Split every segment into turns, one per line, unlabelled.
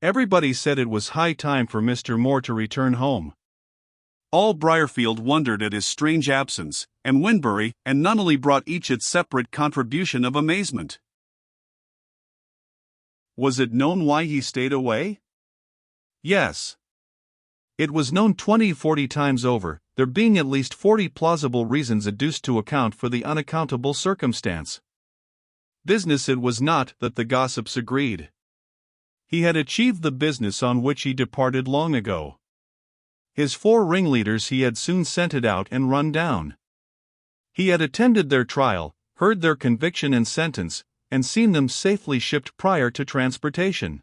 Everybody said it was high time for Mr. Moore to return home. All Briarfield wondered at his strange absence, and Winbury and Nunneley brought each its separate contribution of amazement. Was it known why he stayed away? Yes. It was known 20-40 times over, there being at least 40 plausible reasons adduced to account for the unaccountable circumstance. Business it was not, that the gossips agreed. He had achieved the business on which he departed long ago. His 4 ringleaders he had soon scented out and run down. He had attended their trial, heard their conviction and sentence, and seen them safely shipped prior to transportation.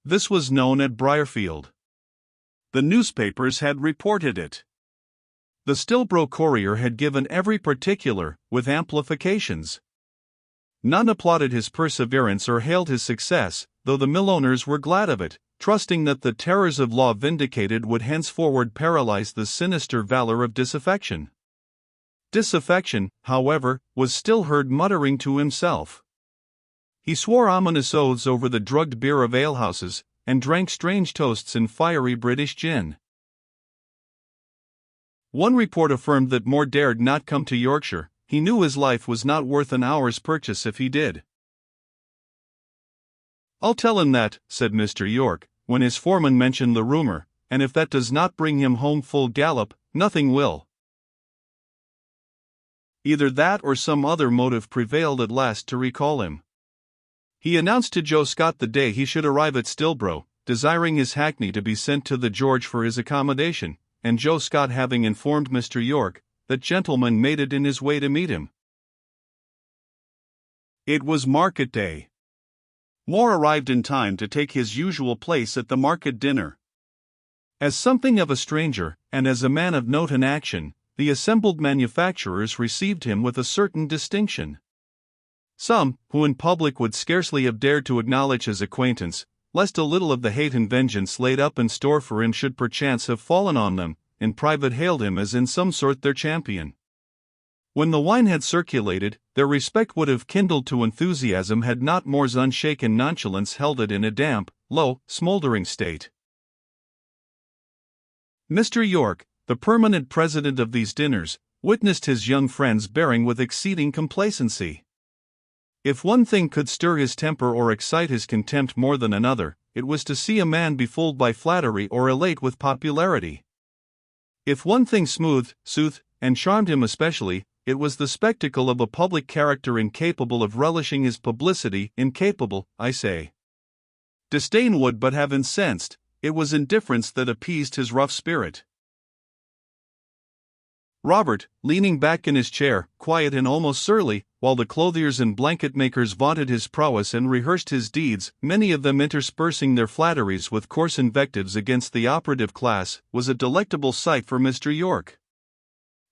This was known at Briarfield. The newspapers had reported it. The Stillborough Courier had given every particular, with amplifications. None applauded his perseverance or hailed his success, though the mill owners were glad of it, trusting that the terrors of law vindicated would henceforward paralyze the sinister valor of disaffection. Disaffection, however, was still heard muttering to himself. He swore ominous oaths over the drugged beer of alehouses, and drank strange toasts in fiery British gin. One report affirmed that Moore dared not come to Yorkshire, he knew his life was not worth an hour's purchase if he did. "I'll tell him that," said Mr. York, when his foreman mentioned the rumor, "and if that does not bring him home full gallop, nothing will." Either that or some other motive prevailed at last to recall him. He announced to Joe Scott the day he should arrive at Stillborough, desiring his hackney to be sent to the George for his accommodation, and Joe Scott having informed Mr. York, that gentleman made it in his way to meet him. It was market day. Moore arrived in time to take his usual place at the market dinner. As something of a stranger, and as a man of note and action, the assembled manufacturers received him with a certain distinction. Some, who in public would scarcely have dared to acknowledge his acquaintance, lest a little of the hate and vengeance laid up in store for him should perchance have fallen on them, in private hailed him as in some sort their champion. When the wine had circulated, their respect would have kindled to enthusiasm had not Moore's unshaken nonchalance held it in a damp, low, smoldering state. Mr. York, the permanent president of these dinners, witnessed his young friend's bearing with exceeding complacency. If one thing could stir his temper or excite his contempt more than another, it was to see a man befooled by flattery or elate with popularity. If one thing soothed, and charmed him especially, it was the spectacle of a public character incapable of relishing his publicity, incapable, I say. Disdain would but have incensed, it was indifference that appeased his rough spirit. Robert, leaning back in his chair, quiet and almost surly, while the clothiers and blanket-makers vaunted his prowess and rehearsed his deeds, many of them interspersing their flatteries with coarse invectives against the operative class, was a delectable sight for Mr. York.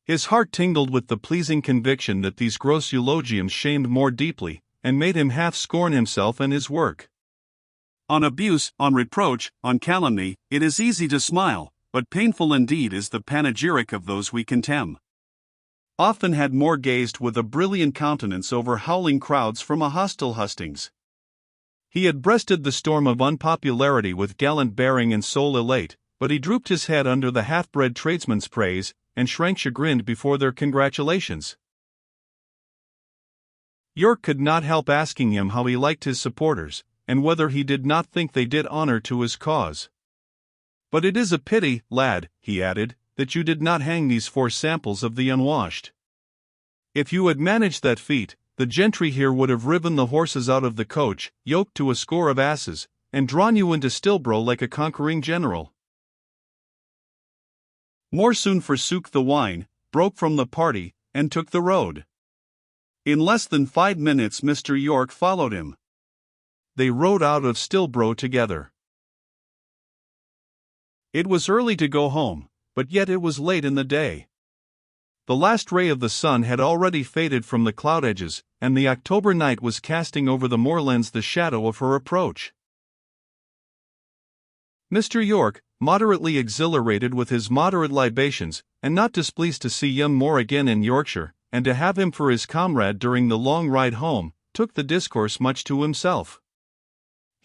His heart tingled with the pleasing conviction that these gross eulogiums shamed Moore deeply, and made him half scorn himself and his work. On abuse, on reproach, on calumny, it is easy to smile, but painful indeed is the panegyric of those we contemn. Often had Moore gazed with a brilliant countenance over howling crowds from a hostile hustings. He had breasted the storm of unpopularity with gallant bearing and soul elate, but he drooped his head under the half-bred tradesmen's praise, and shrank chagrined before their congratulations. York could not help asking him how he liked his supporters, and whether he did not think they did honor to his cause. "But it is a pity, lad," he added, "that you did not hang these 4 samples of the unwashed. If you had managed that feat, the gentry here would have riven the horses out of the coach, yoked to a score of asses, and drawn you into Stillborough like a conquering general." Moore soon forsook the wine, broke from the party, and took the road. In less than 5 minutes Mr. York followed him. They rode out of Stillborough together. It was early to go home, but yet it was late in the day. The last ray of the sun had already faded from the cloud edges, and the October night was casting over the moorlands the shadow of her approach. Mr. York, moderately exhilarated with his moderate libations, and not displeased to see young Moore again in Yorkshire, and to have him for his comrade during the long ride home, took the discourse much to himself.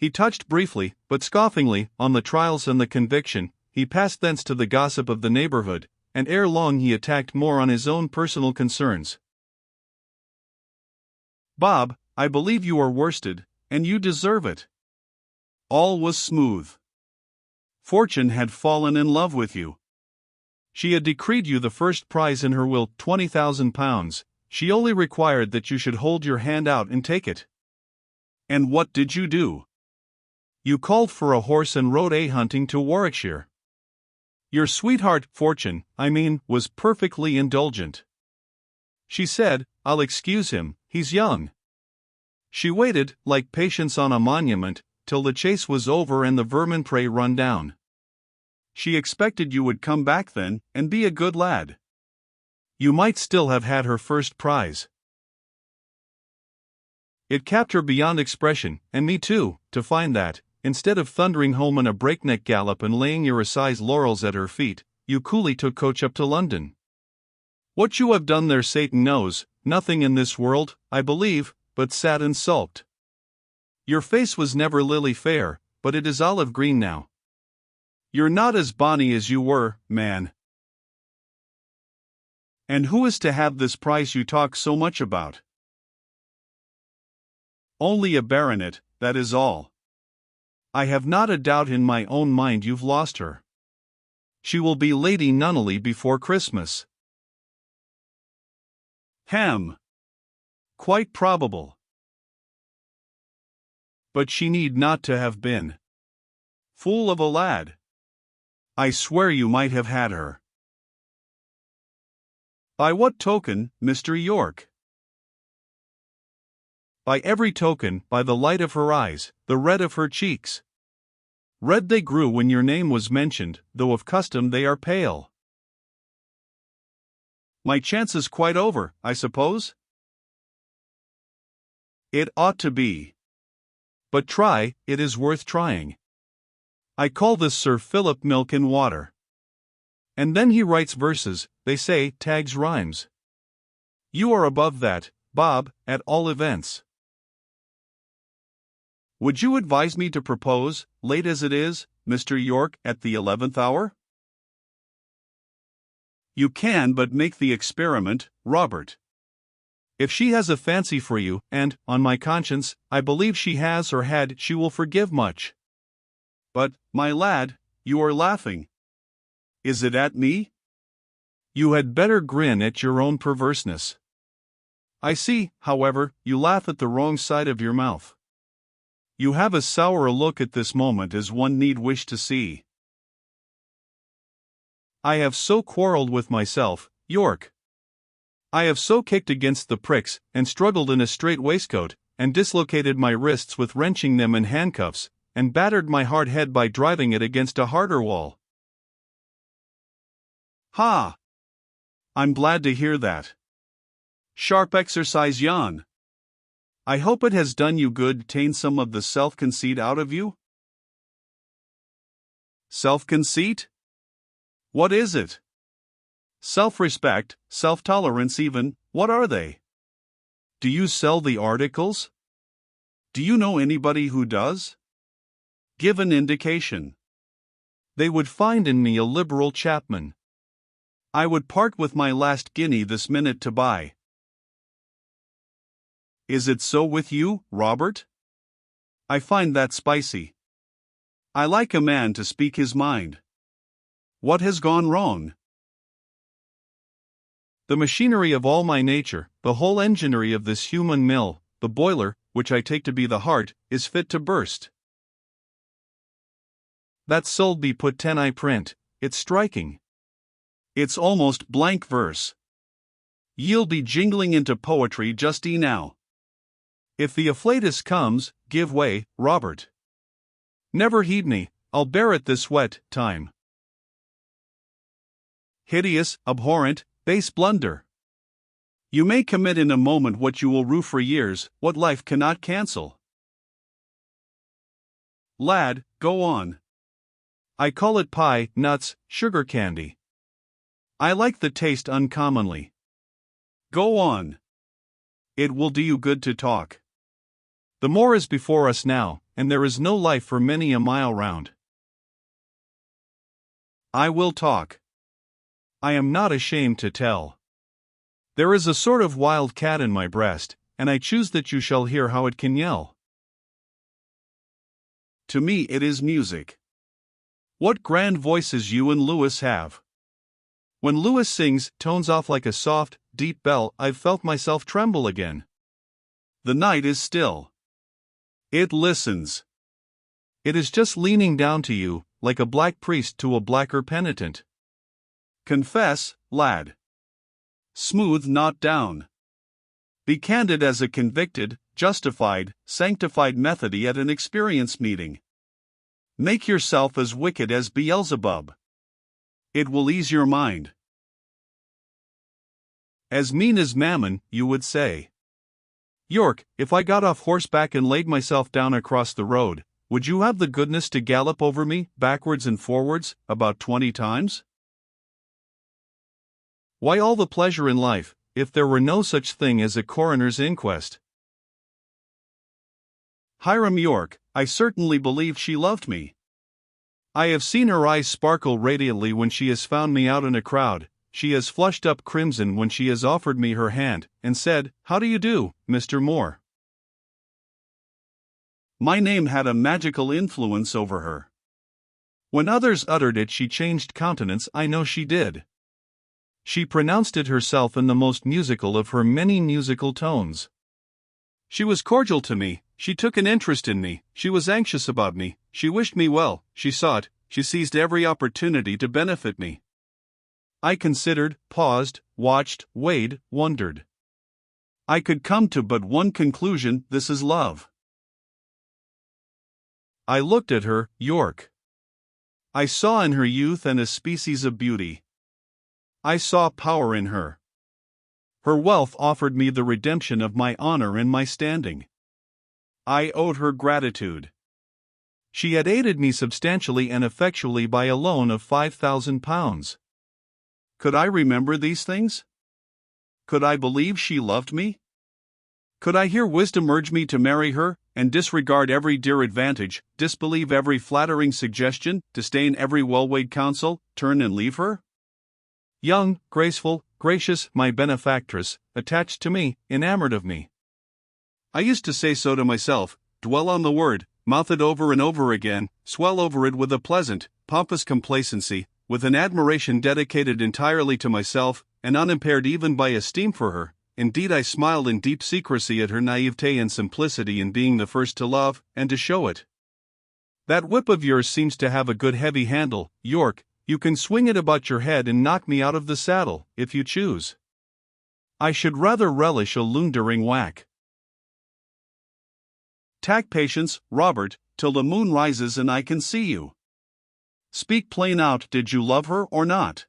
He touched briefly, but scoffingly, on the trials and the conviction. He passed thence to the gossip of the neighborhood, and ere long he attacked more on his own personal concerns. "Bob, I believe you are worsted, and you deserve it." All was smooth. Fortune had fallen in love with you. She had decreed you the first prize in her will, £20,000. She only required that you should hold your hand out and take it. And what did you do? You called for a horse and rode hunting to Warwickshire. Your sweetheart, Fortune, was perfectly indulgent. She said, "I'll excuse him, he's young." She waited, like Patience on a monument, till the chase was over and the vermin prey run down. She expected you would come back then, and be a good lad. You might still have had her first prize. It capped her beyond expression, and me too, to find that, instead of thundering home in a breakneck gallop and laying your assize laurels at her feet, you coolly took coach up to London. What you have done there Satan knows, nothing in this world, I believe, but sat and sulked. Your face was never lily fair, but it is olive green now. You're not as bonny as you were, man. And who is to have this prize you talk so much about? Only a baronet, that is all. I have not a doubt in my own mind you've lost her. She will be Lady Nunneley before Christmas. Ham. Quite probable. But she need not to have been. Fool of a lad. I swear you might have had her. By what token, Mr. York? By every token, by the light of her eyes, the red of her cheeks. Red they grew when your name was mentioned, though of custom they are pale. My chance is quite over, I suppose? It ought to be. But try, it is worth trying. I call this Sir Philip Milk and Water. And then he writes verses, they say, tags rhymes. You are above that, Bob, at all events. Would you advise me to propose, late as it is, Mr. York, at the 11th hour? You can but make the experiment, Robert. If she has a fancy for you, and, on my conscience, I believe she has or had, she will forgive much. But, my lad, you are laughing. Is it at me? You had better grin at your own perverseness. I see, however, you laugh at the wrong side of your mouth. You have as sour a look at this moment as one need wish to see. I have so quarrelled with myself, York. I have so kicked against the pricks, and struggled in a strait waistcoat, and dislocated my wrists with wrenching them in handcuffs, and battered my hard head by driving it against a harder wall. Ha! I'm glad to hear that. Sharp exercise yon. I hope it has done you good, ta'en some of the self-conceit out of you? Self-conceit? What is it? Self-respect, self-tolerance even, what are they? Do you sell the articles? Do you know anybody who does? Give an indication. They would find in me a liberal chapman. I would part with my last guinea this minute to buy. Is it so with you, Robert? I find that spicy. I like a man to speak his mind. What has gone wrong? The machinery of all my nature, the whole enginery of this human mill, the boiler, which I take to be the heart, is fit to burst. That Sulby put 10 I print, it's striking. It's almost blank verse. Ye'll be jingling into poetry just now. If the afflatus comes, give way, Robert. Never heed me, I'll bear it this wet time. Hideous, abhorrent, base blunder. You may commit in a moment what you will rue for years, what life cannot cancel. Lad, go on. I call it pie, nuts, sugar candy. I like the taste uncommonly. Go on. It will do you good to talk. The moor is before us now, and there is no life for many a mile round. I will talk. I am not ashamed to tell. There is a sort of wild cat in my breast, and I choose that you shall hear how it can yell. To me it is music. What grand voices you and Lewis have. When Lewis sings, tones off like a soft, deep bell, I've felt myself tremble again. The night is still. It listens. It is just leaning down to you, like a black priest to a blacker penitent. Confess, lad. Smooth not down. Be candid as a convicted, justified, sanctified Methodie at an experience meeting. Make yourself as wicked as Beelzebub. It will ease your mind. As mean as Mammon, you would say. York, if I got off horseback and laid myself down across the road, would you have the goodness to gallop over me, backwards and forwards, about 20 times? Why all the pleasure in life, if there were no such thing as a coroner's inquest? Hiram York, I certainly believe she loved me. I have seen her eyes sparkle radiantly when she has found me out in a crowd. She has flushed up crimson when she has offered me her hand, and said, "How do you do, Mr. Moore?" My name had a magical influence over her. When others uttered it, she changed countenance, I know she did. She pronounced it herself in the most musical of her many musical tones. She was cordial to me, she took an interest in me, she was anxious about me, she wished me well, she sought, she seized every opportunity to benefit me. I considered, paused, watched, weighed, wondered. I could come to but one conclusion: this is love. I looked at her, York. I saw in her youth and a species of beauty. I saw power in her. Her wealth offered me the redemption of my honor and my standing. I owed her gratitude. She had aided me substantially and effectually by a loan of £5,000. Could I remember these things? Could I believe she loved me? Could I hear wisdom urge me to marry her, and disregard every dear advantage, disbelieve every flattering suggestion, disdain every well-weighed counsel, turn and leave her? Young, graceful, gracious, my benefactress, attached to me, enamored of me. I used to say so to myself, dwell on the word, mouth it over and over again, swell over it with a pleasant, pompous complacency, with an admiration dedicated entirely to myself, and unimpaired even by esteem for her. Indeed, I smiled in deep secrecy at her naivete and simplicity in being the first to love, and to show it. That whip of yours seems to have a good heavy handle, York. You can swing it about your head and knock me out of the saddle, if you choose. I should rather relish a loondering whack. Tack patience, Robert, till the moon rises and I can see you. Speak plain out, did you love her or not?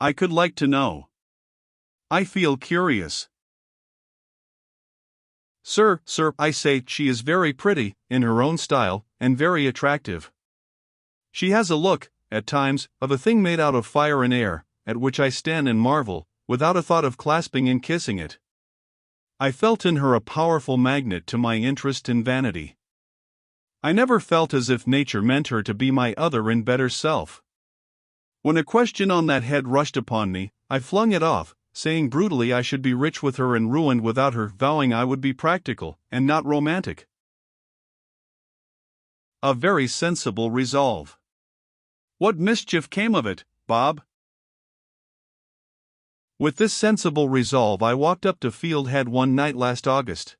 I could like to know. I feel curious. Sir, I say, she is very pretty, in her own style, and very attractive. She has a look, at times, of a thing made out of fire and air, at which I stand and marvel, without a thought of clasping and kissing it. I felt in her a powerful magnet to my interest and vanity. I never felt as if nature meant her to be my other and better self. When a question on that head rushed upon me, I flung it off, saying brutally I should be rich with her and ruined without her, vowing I would be practical, and not romantic. A very sensible resolve. What mischief came of it, Bob? With this sensible resolve I walked up to Field Head one night last August.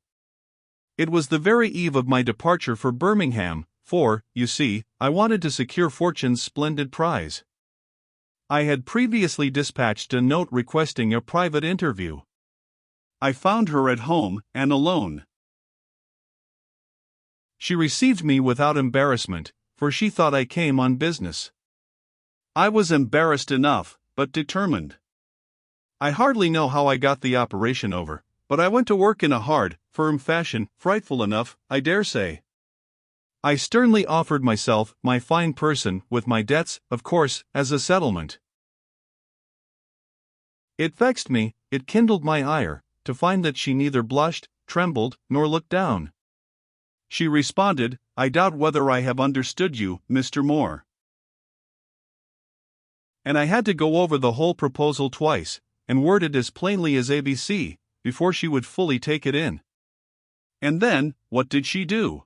It was the very eve of my departure for Birmingham, for, you see, I wanted to secure Fortune's splendid prize. I had previously dispatched a note requesting a private interview. I found her at home, and alone. She received me without embarrassment, for she thought I came on business. I was embarrassed enough, but determined. I hardly know how I got the operation over, but I went to work in a hard, firm fashion, frightful enough, I dare say. I sternly offered myself, my fine person, with my debts, of course, as a settlement. It vexed me, it kindled my ire, to find that she neither blushed, trembled, nor looked down. She responded, "I doubt whether I have understood you, Mr. Moore." And I had to go over the whole proposal twice, and word it as plainly as ABC, before she would fully take it in. And then, what did she do?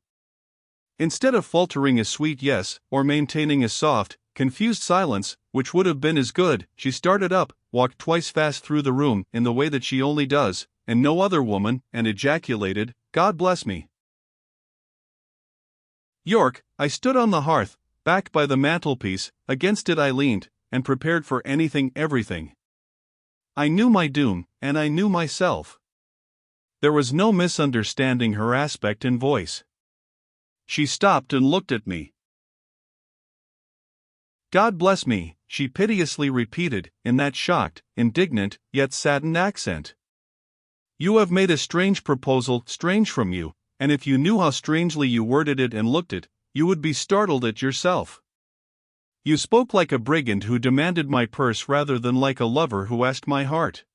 Instead of faltering a sweet yes, or maintaining a soft, confused silence, which would have been as good, she started up, walked twice fast through the room in the way that she only does, and no other woman, and ejaculated, "God bless me." York, I stood on the hearth, back by the mantelpiece, against it I leaned, and prepared for anything, everything. I knew my doom, and I knew myself. There was no misunderstanding her aspect and voice. She stopped and looked at me. "God bless me," she piteously repeated, in that shocked, indignant, yet saddened accent. "You have made a strange proposal, strange from you, and if you knew how strangely you worded it and looked it, you would be startled at yourself. You spoke like a brigand who demanded my purse rather than like a lover who asked my heart."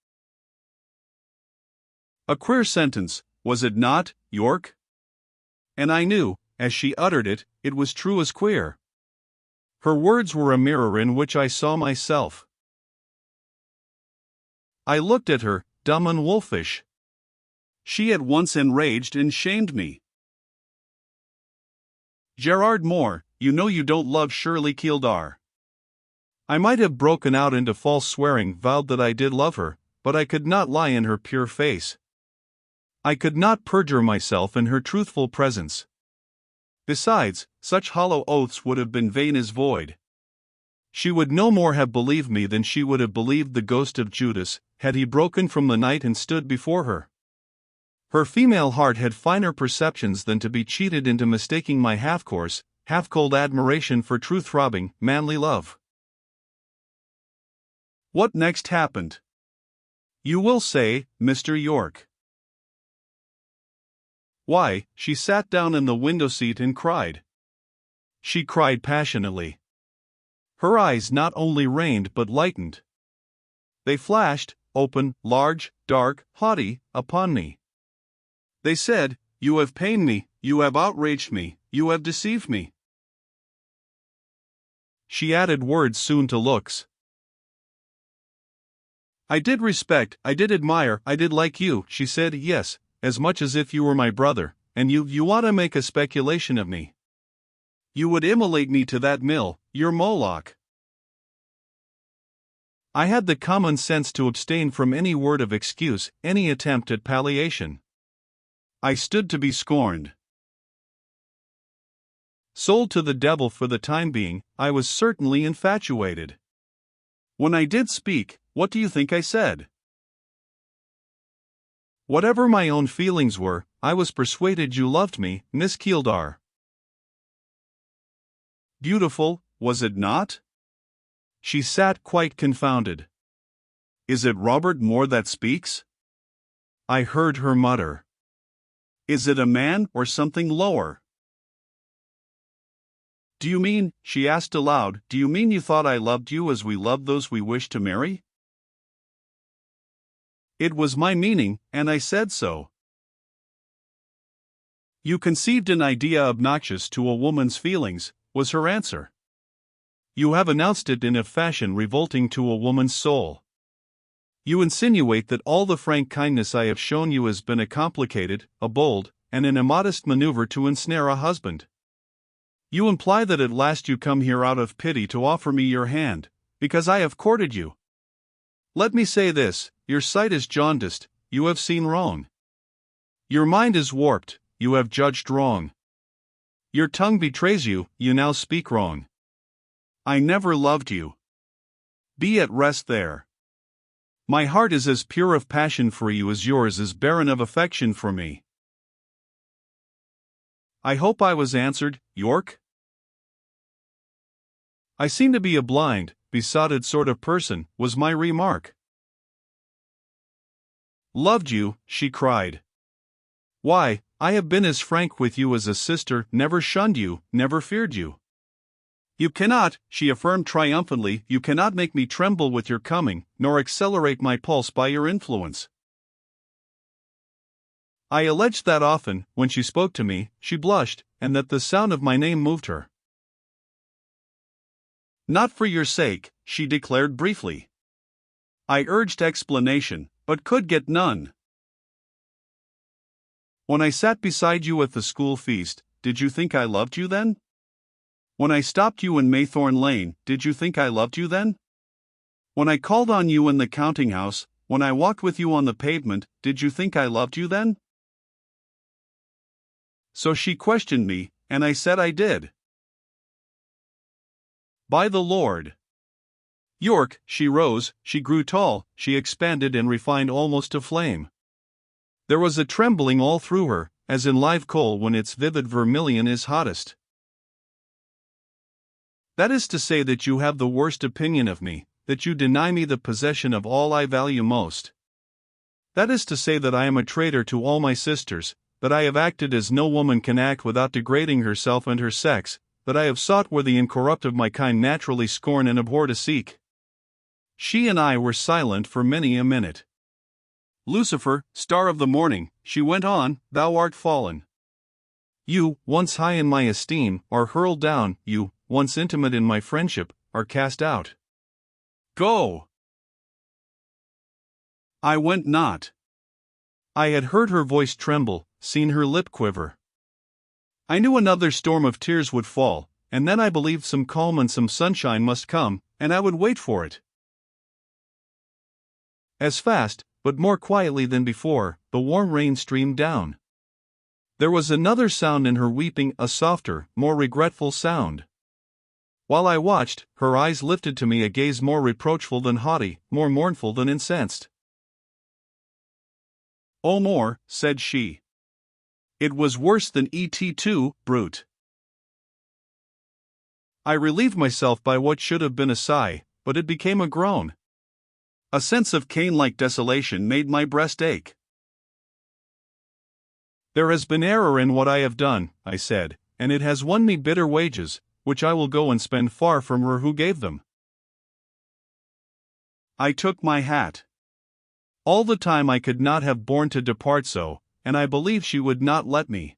A queer sentence, was it not, York? And I knew, as she uttered it, it was true as queer. Her words were a mirror in which I saw myself. I looked at her, dumb and wolfish. She at once enraged and shamed me. "Gerard Moore, you know you don't love Shirley Kildare." I might have broken out into false swearing, vowed that I did love her, but I could not lie in her pure face. I could not perjure myself in her truthful presence. Besides, such hollow oaths would have been vain as void. She would no more have believed me than she would have believed the ghost of Judas, had he broken from the night and stood before her. Her female heart had finer perceptions than to be cheated into mistaking my half-coarse, half-cold admiration for true-throbbing, manly love. What next happened? You will say, Mr. York. Why, she sat down in the window seat and cried. She cried passionately. Her eyes not only rained but lightened. They flashed, open, large, dark, haughty, upon me. They said, "You have pained me, you have outraged me, you have deceived me." She added words soon to looks. "I did respect, I did admire, I did like you," she said, "yes, as much as if you were my brother, and you ought to make a speculation of me. You would immolate me to that mill, your Moloch." I had the common sense to abstain from any word of excuse, any attempt at palliation. I stood to be scorned. Sold to the devil for the time being, I was certainly infatuated. When I did speak, what do you think I said? Whatever my own feelings were, I was persuaded you loved me, Miss Kildare. Beautiful, was it not? She sat quite confounded. Is it Robert Moore that speaks? I heard her mutter. Is it a man or something lower? Do you mean, she asked aloud, do you mean you thought I loved you as we love those we wish to marry? It was my meaning, and I said so. You conceived an idea obnoxious to a woman's feelings, was her answer. You have announced it in a fashion revolting to a woman's soul. You insinuate that all the frank kindness I have shown you has been a complicated, a bold, and an immodest maneuver to ensnare a husband. You imply that at last you come here out of pity to offer me your hand, because I have courted you. Let me say this, your sight is jaundiced, you have seen wrong. Your mind is warped, you have judged wrong. Your tongue betrays you, you now speak wrong. I never loved you. Be at rest there. My heart is as pure of passion for you as yours is barren of affection for me. I hope I was answered, York? I seem to be a blind, besotted sort of person, was my remark. Loved you, she cried. Why, I have been as frank with you as a sister, never shunned you, never feared you. You cannot, she affirmed triumphantly, you cannot make me tremble with your coming, nor accelerate my pulse by your influence. I alleged that often, when she spoke to me, she blushed, and that the sound of my name moved her. "Not for your sake," she declared briefly. I urged explanation, but could get none. "When I sat beside you at the school feast, did you think I loved you then? When I stopped you in Maythorn Lane, did you think I loved you then? When I called on you in the counting house, when I walked with you on the pavement, did you think I loved you then?" So she questioned me, and I said I did. By the Lord. York, she rose, she grew tall, she expanded and refined almost to flame. There was a trembling all through her, as in live coal when its vivid vermilion is hottest. "That is to say that you have the worst opinion of me, that you deny me the possession of all I value most. That is to say that I am a traitor to all my sisters, that I have acted as no woman can act without degrading herself and her sex, that I have sought where the incorrupt of my kind naturally scorn and abhor to seek." She and I were silent for many a minute. "Lucifer, star of the morning," she went on, "thou art fallen. You, once high in my esteem, are hurled down, you, once intimate in my friendship, are cast out. Go!" I went not. I had heard her voice tremble, seen her lip quiver. I knew another storm of tears would fall, and then I believed some calm and some sunshine must come, and I would wait for it. As fast, but more quietly than before, the warm rain streamed down. There was another sound in her weeping, a softer, more regretful sound. While I watched, her eyes lifted to me a gaze more reproachful than haughty, more mournful than incensed. "Oh, more," said she. "It was worse than Et tu, brute." I relieved myself by what should have been a sigh, but it became a groan. A sense of Cain-like desolation made my breast ache. "There has been error in what I have done," I said, "and it has won me bitter wages, which I will go and spend far from her who gave them." I took my hat. All the time I could not have borne to depart so, and I believe she would not let me.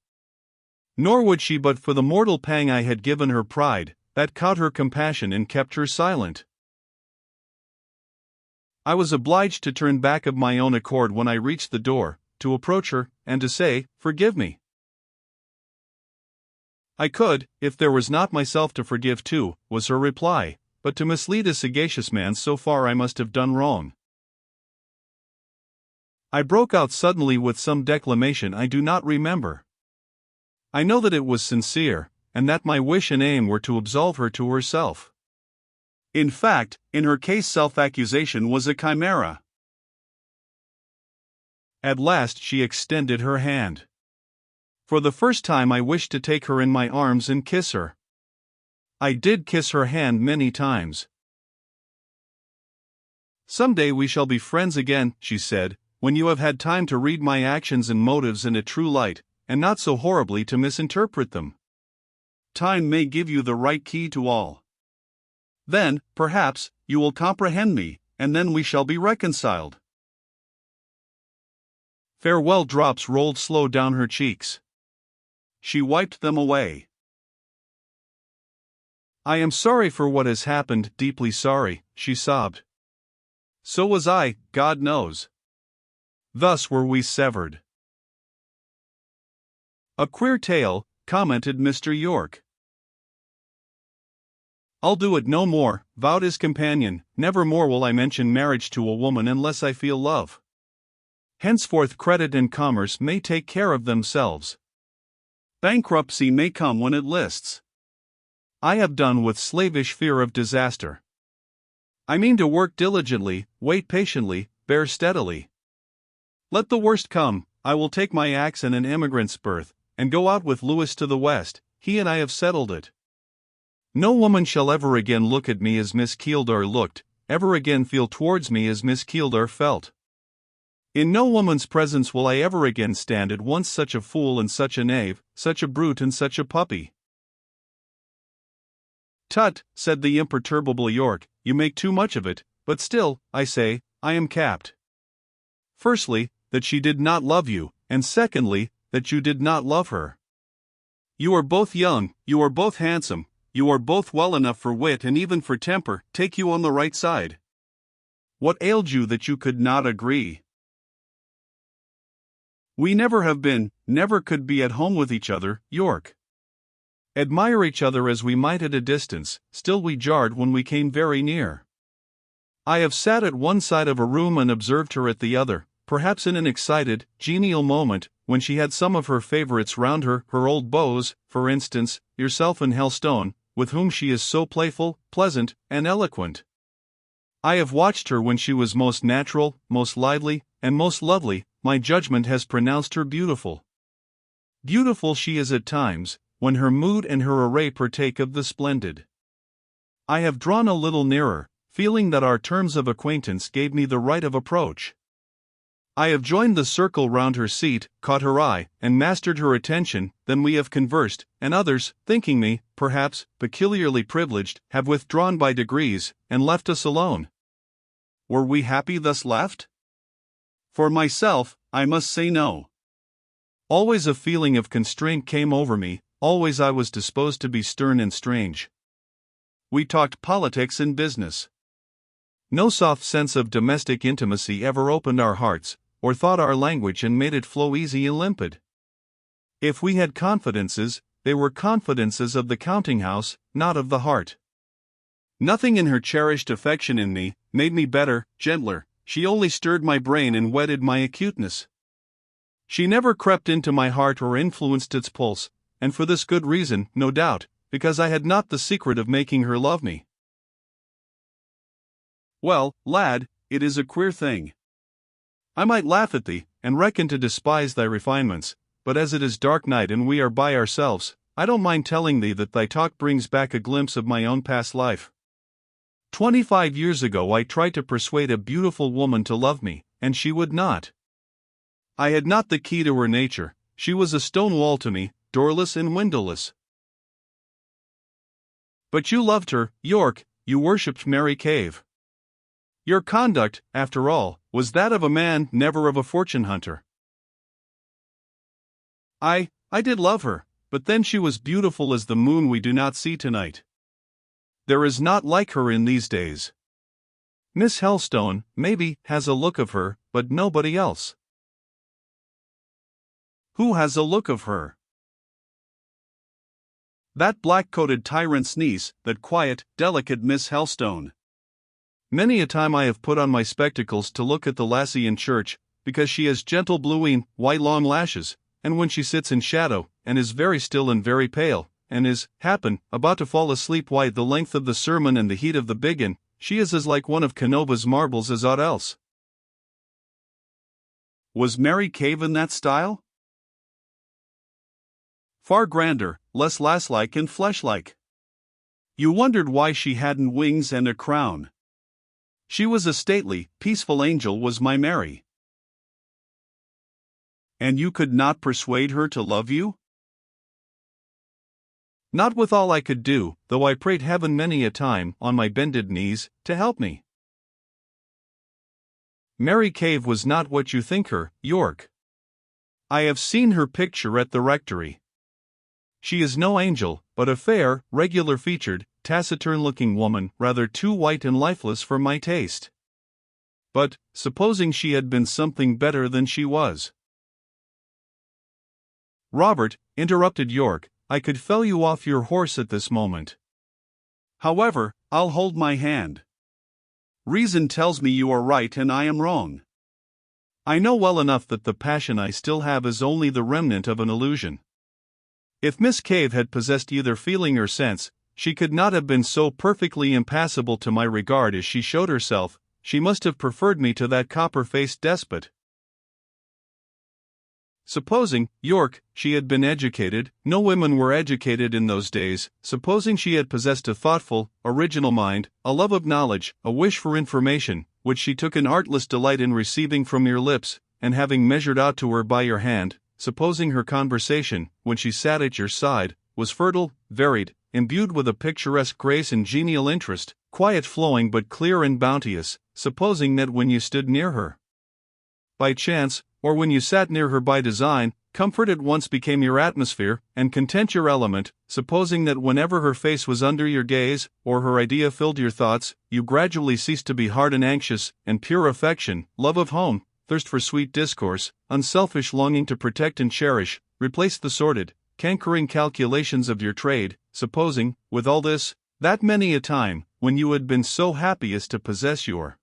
Nor would she but for the mortal pang I had given her pride, that cowed her compassion and kept her silent. I was obliged to turn back of my own accord when I reached the door, to approach her, and to say, "Forgive me." "I could, if there was not myself to forgive too," was her reply, "but to mislead a sagacious man so far I must have done wrong." I broke out suddenly with some declamation I do not remember. I know that it was sincere, and that my wish and aim were to absolve her to herself. In fact, in her case self-accusation was a chimera. At last she extended her hand. For the first time I wished to take her in my arms and kiss her. I did kiss her hand many times. "Some day we shall be friends again," she said, "when you have had time to read my actions and motives in a true light, and not so horribly to misinterpret them. Time may give you the right key to all. Then, perhaps, you will comprehend me, and then we shall be reconciled." Farewell drops rolled slow down her cheeks. She wiped them away. "I am sorry for what has happened, deeply sorry," she sobbed. "So was I, God knows." Thus were we severed. "A queer tale," commented Mr. York. "I'll do it no more," vowed his companion. "Never more will I mention marriage to a woman unless I feel love. Henceforth credit and commerce may take care of themselves. Bankruptcy may come when it lists. I have done with slavish fear of disaster. I mean to work diligently, wait patiently, bear steadily. Let the worst come, I will take my axe and an emigrant's berth, and go out with Louis to the west. He and I have settled it. No woman shall ever again look at me as Miss Keeldar looked, ever again feel towards me as Miss Keeldar felt. In no woman's presence will I ever again stand at once such a fool and such a knave, such a brute and such a puppy." "Tut," said the imperturbable York, "you make too much of it, but still, I say, I am capped. Firstly, that she did not love you, and secondly, that you did not love her. You are both young, you are both handsome, you are both well enough for wit and even for temper, take you on the right side. What ailed you that you could not agree? We never have been, never could be at home with each other, York. Admire each other as we might at a distance, still we jarred when we came very near. I have sat at one side of a room and observed her at the other, perhaps in an excited, genial moment, when she had some of her favorites round her, her old beaux, for instance, yourself and Helstone, with whom she is so playful, pleasant, and eloquent. I have watched her when she was most natural, most lively, and most lovely. My judgment has pronounced her beautiful. Beautiful she is at times, when her mood and her array partake of the splendid. I have drawn a little nearer, feeling that our terms of acquaintance gave me the right of approach. I have joined the circle round her seat, caught her eye, and mastered her attention, then we have conversed, and others, thinking me, perhaps, peculiarly privileged, have withdrawn by degrees, and left us alone. Were we happy thus left? For myself, I must say no. Always a feeling of constraint came over me, always I was disposed to be stern and strange. We talked politics and business. No soft sense of domestic intimacy ever opened our hearts, or thought our language and made it flow easy and limpid. If we had confidences, they were confidences of the counting-house, not of the heart. Nothing in her cherished affection in me made me better, gentler. She only stirred my brain and whetted my acuteness. She never crept into my heart or influenced its pulse, and for this good reason, no doubt, because I had not the secret of making her love me. Well, lad, it is a queer thing. I might laugh at thee, and reckon to despise thy refinements, but as it is dark night and we are by ourselves, I don't mind telling thee that thy talk brings back a glimpse of my own past life. 25 years ago I tried to persuade a beautiful woman to love me, and she would not. I had not the key to her nature, she was a stone wall to me, doorless and windowless. But you loved her, York, you worshipped Mary Cave. Your conduct, after all, was that of a man, never of a fortune hunter. I did love her, but then she was beautiful as the moon we do not see tonight. There is not like her in these days. Miss Helstone, maybe, has a look of her, but nobody else. Who has a look of her? That black-coated tyrant's niece, that quiet, delicate Miss Helstone. Many a time I have put on my spectacles to look at the lassie in church, because she has gentle blueing, white long lashes, and when she sits in shadow, and is very still and very pale, and is, about to fall asleep, why, the length of the sermon and the heat of the biggin, she is as like one of Canova's marbles as aught else. Was Mary Cave in that style? Far grander, less lass-like and flesh-like. You wondered why she hadn't wings and a crown. She was a stately, peaceful angel, was my Mary. And you could not persuade her to love you? Not with all I could do, though I prayed heaven many a time, on my bended knees, to help me. Mary Cave was not what you think her, York. I have seen her picture at the rectory. She is no angel, but a fair, regular-featured, taciturn-looking woman, rather too white and lifeless for my taste. But, supposing she had been something better than she was. Robert, interrupted York, I could fell you off your horse at this moment. However, I'll hold my hand. Reason tells me you are right and I am wrong. I know well enough that the passion I still have is only the remnant of an illusion. If Miss Cave had possessed either feeling or sense, she could not have been so perfectly impassible to my regard as she showed herself. She must have preferred me to that copper-faced despot. Supposing, York, she had been educated, no women were educated in those days, supposing she had possessed a thoughtful, original mind, a love of knowledge, a wish for information, which she took an artless delight in receiving from your lips, and having measured out to her by your hand, supposing her conversation, when she sat at your side, was fertile, varied, imbued with a picturesque grace and genial interest, quiet flowing but clear and bounteous, supposing that when you stood near her, by chance, or when you sat near her by design, comfort at once became your atmosphere, and content your element, supposing that whenever her face was under your gaze, or her idea filled your thoughts, you gradually ceased to be hard and anxious, and pure affection, love of home, thirst for sweet discourse, unselfish longing to protect and cherish, replaced the sordid, cankering calculations of your trade, supposing, with all this, that many a time, when you had been so happy as to possess your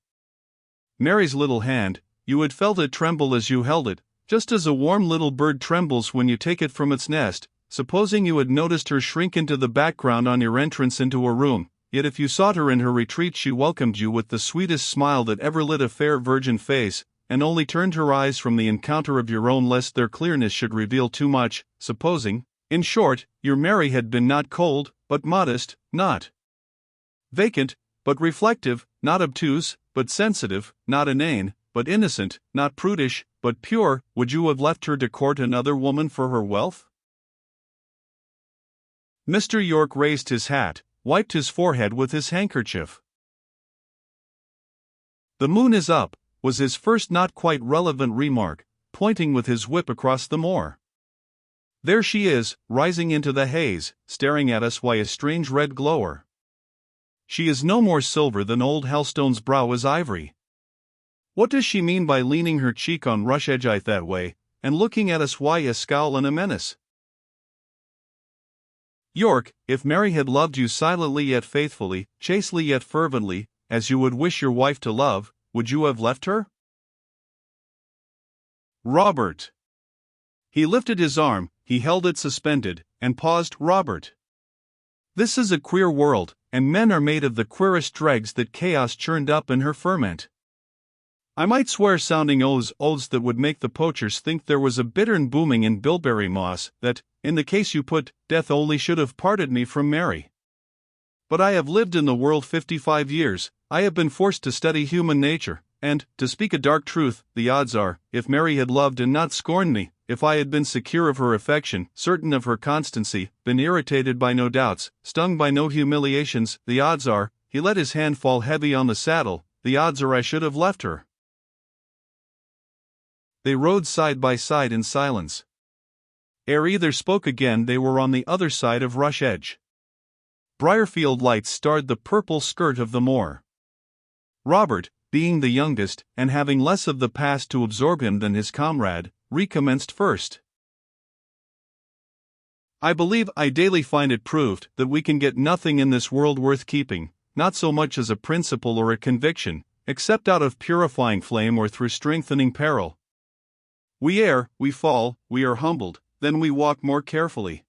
Mary's little hand, you had felt it tremble as you held it, just as a warm little bird trembles when you take it from its nest, supposing you had noticed her shrink into the background on your entrance into a room, yet if you sought her in her retreat she welcomed you with the sweetest smile that ever lit a fair virgin face, and only turned her eyes from the encounter of your own lest their clearness should reveal too much, supposing, in short, your Mary had been not cold, but modest, not vacant, but reflective, not obtuse, but sensitive, not inane, but innocent, not prudish, but pure, would you have left her to court another woman for her wealth? Mr. York raised his hat, wiped his forehead with his handkerchief. "The moon is up," was his first not quite relevant remark, pointing with his whip across the moor. "There she is, rising into the haze, staring at us by a strange red glower. She is no more silver than old Helstone's brow is ivory. What does she mean by leaning her cheek on Rush Edgeye that way, and looking at us why a scowl and a menace? York, if Mary had loved you silently yet faithfully, chastely yet fervently, as you would wish your wife to love, would you have left her?" Robert. He lifted his arm, he held it suspended, and paused. "Robert. This is a queer world, and men are made of the queerest dregs that chaos churned up in her ferment. I might swear sounding oaths that would make the poachers think there was a bittern booming in bilberry moss, that, in the case you put, death only should have parted me from Mary. But I have lived in the world 55 years, I have been forced to study human nature, and, to speak a dark truth, the odds are, if Mary had loved and not scorned me, if I had been secure of her affection, certain of her constancy, been irritated by no doubts, stung by no humiliations, the odds are," he let his hand fall heavy on the saddle, "the odds are I should have left her." They rode side by side in silence. Ere either spoke again they were on the other side of Rush Edge. Briarfield lights starred the purple skirt of the moor. Robert, being the youngest, and having less of the past to absorb him than his comrade, recommenced first. "I believe I daily find it proved that we can get nothing in this world worth keeping, not so much as a principle or a conviction, except out of purifying flame or through strengthening peril. We err, we fall, we are humbled, then we walk more carefully.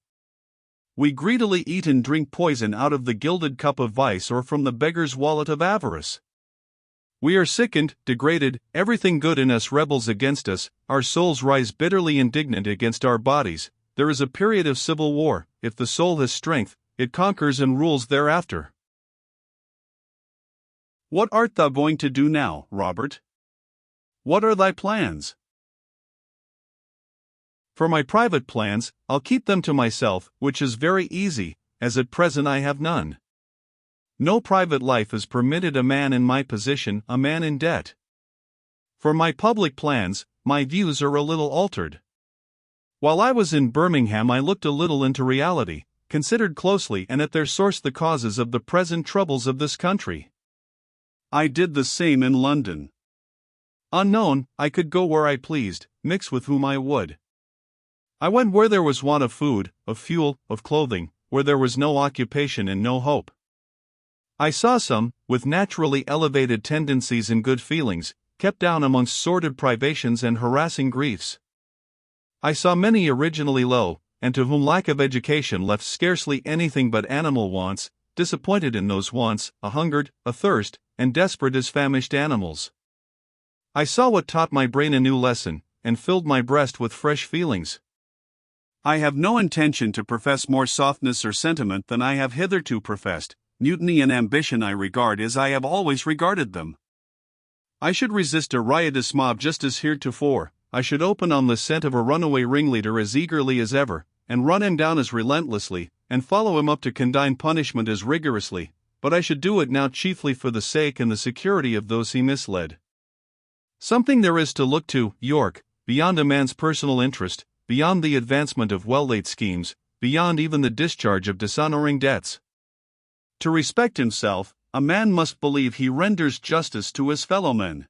We greedily eat and drink poison out of the gilded cup of vice or from the beggar's wallet of avarice. We are sickened, degraded, everything good in us rebels against us, our souls rise bitterly indignant against our bodies. There is a period of civil war. If the soul has strength, it conquers and rules thereafter. What art thou going to do now, Robert? What are thy plans?" "For my private plans, I'll keep them to myself, which is very easy, as at present I have none. No private life is permitted a man in my position, a man in debt. For my public plans, my views are a little altered. While I was in Birmingham I looked a little into reality, considered closely and at their source the causes of the present troubles of this country. I did the same in London. Unknown, I could go where I pleased, mix with whom I would. I went where there was want of food, of fuel, of clothing, where there was no occupation and no hope. I saw some, with naturally elevated tendencies and good feelings, kept down amongst sordid privations and harassing griefs. I saw many originally low, and to whom lack of education left scarcely anything but animal wants, disappointed in those wants, a-hungered, athirst, and desperate as famished animals. I saw what taught my brain a new lesson, and filled my breast with fresh feelings. I have no intention to profess more softness or sentiment than I have hitherto professed. Mutiny and ambition I regard as I have always regarded them. I should resist a riotous mob just as heretofore, I should open on the scent of a runaway ringleader as eagerly as ever, and run him down as relentlessly, and follow him up to condign punishment as rigorously, but I should do it now chiefly for the sake and the security of those he misled. Something there is to look to, York, beyond a man's personal interest, beyond the advancement of well-laid schemes, beyond even the discharge of dishonoring debts. To respect himself, a man must believe he renders justice to his fellow men.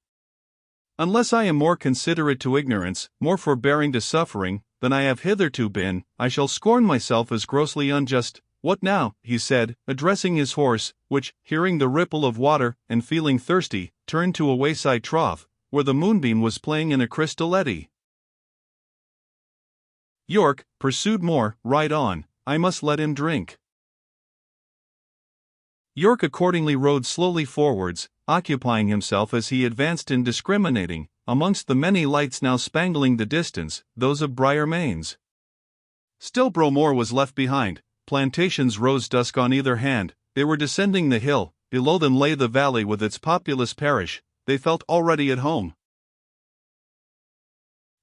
Unless I am more considerate to ignorance, more forbearing to suffering, than I have hitherto been, I shall scorn myself as grossly unjust. What now? He said, addressing his horse, which, hearing the ripple of water, and feeling thirsty, turned to a wayside trough, where the moonbeam was playing in a crystal eddy. York pursued more, ride on, I must let him drink. York accordingly rode slowly forwards, occupying himself as he advanced in discriminating, amongst the many lights now spangling the distance, those of Briar Mains. Still Bromore was left behind, plantations rose dusk on either hand, they were descending the hill, below them lay the valley with its populous parish, they felt already at home.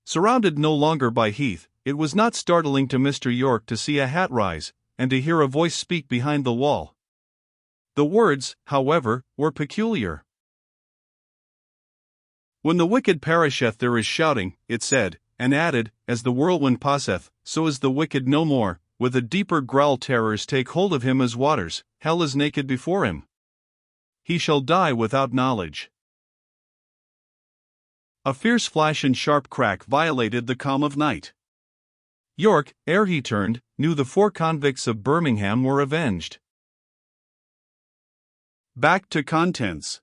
Surrounded no longer by heath, it was not startling to Mr. York to see a hat rise, and to hear a voice speak behind the wall. The words, however, were peculiar. When the wicked perisheth there is shouting, it said, and added, as the whirlwind passeth, so is the wicked no more, with a deeper growl terrors take hold of him as waters, hell is naked before him. He shall die without knowledge. A fierce flash and sharp crack violated the calm of night. York, ere he turned, knew the 4 convicts of Birmingham were avenged. Back to contents.